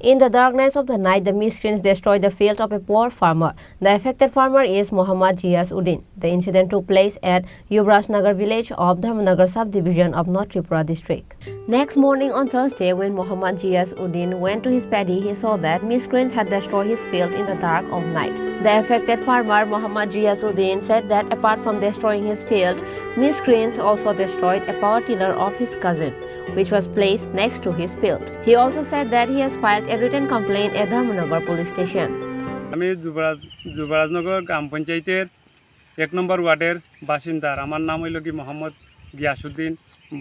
In the darkness of the night, the miscreants destroyed the field of a poor farmer. The affected farmer is Muhammad Giyas Uddin. The incident took place at Yuvrajnagar village of Dharmanagar subdivision of North Tripura district. Next morning on Thursday, when Muhammad Giyas Uddin went to his paddy, he saw that miscreants had destroyed his field in the dark of night. The affected farmer, Muhammad Giyas Uddin, said that apart from destroying his field, miscreants also destroyed a power tiller of his cousin, which was placed next to his field. He also said that he has filed a written complaint at Dharmanagar police station. আমি যুবরাজনগর গ্রাম পঞ্চায়েতের 1 নম্বর ওয়ার্ডের বাসিন্দার। আমার নাম হইল কি মোহাম্মদ গিয়াসউদ্দিন,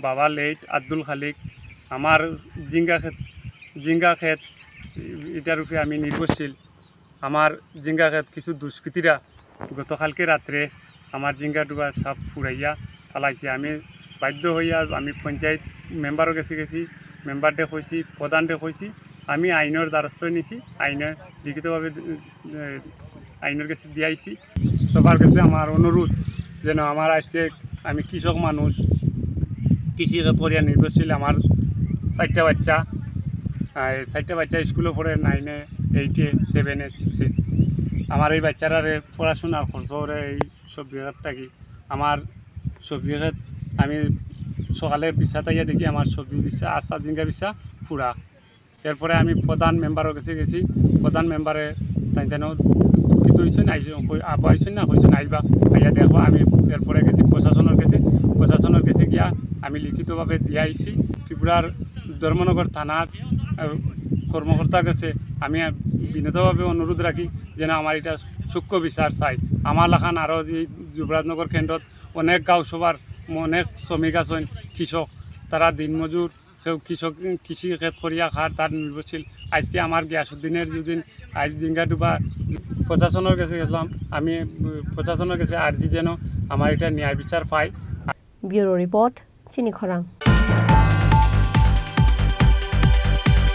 বাবা late Abdul খালিক। আমার জিঙ্গা ক্ষেত এটার উপরে আমি নির্ভরশীল। আমার জিঙ্গা ক্ষেত কিছু দুষ্কৃতীরা গতকালকে রাত্রে আমার জিঙ্গা ডুবা সব ফুরাইয়া ফালাইছে। আমি বাধ্য হইয়া আমি পঞ্চায়েত মেম্বারও গেছি মেম্বারডে কইছি, প্রধানডে কইছি। আমি আইনের দ্বারস্থ নিছি, আইনের লিখিতভাবে আইনের কাছে দিয়াইছি। সবার কাছে আমার অনুরোধ যেন আমার আজকে আমি কৃষক মানুষ, কৃষিকাজ করিয়া নির্ভরশীল। আমার 4টা বাচ্চা স্কুলে পড়ে 9, 8, 7, 6। আমার এই বাচ্চারারে পড়াশোনার খরচ করে এই সবজি খাত থাকি। আমার সবজি খাত আমি সকালে বিছা তাইয়া দেখি আমার সবজি বিছা আস্তা জিঙ্গা বিছা ফুরা। এরপরে আমি প্রধান মেম্বারের কাছে গেছি। প্রধান মেম্বারে তাই যেন দুঃখিত হয়েছেন, আবা হয়েছেন না হয়েছেন আইবা আইয়া দেখো। আমি এরপরে গেছি প্রশাসনের কাছে গিয়া আমি লিখিতভাবে দিয়ে আইছি। ত্রিপুরার ধর্মনগর থানার কর্মকর্তার কাছে আমি বিনীতভাবে অনুরোধ রাখি যেন আমার এটা সূক্ষ্ম বিচার চাই। আমার লাখান আরও যে যুবরাজনগর কেন্দ্রত অনেক গাঁও সবার অনেক শ্রমিক আছেন, কৃষক, তারা দিনমজুর, কেউ কৃষি ক্ষেত করিয়া খার, তার নির্ভরশীল। আজকে আমার গিয়াসউদ্দিনের যেদিন আজ জিঙ্গা ডুবা প্রশাসনের কাছে গেছিলাম, আমি প্রশাসনের কাছে আর্জি যেন আমার এটা ন্যায় বিচার পাই। Bureau report, চিনিখরাং।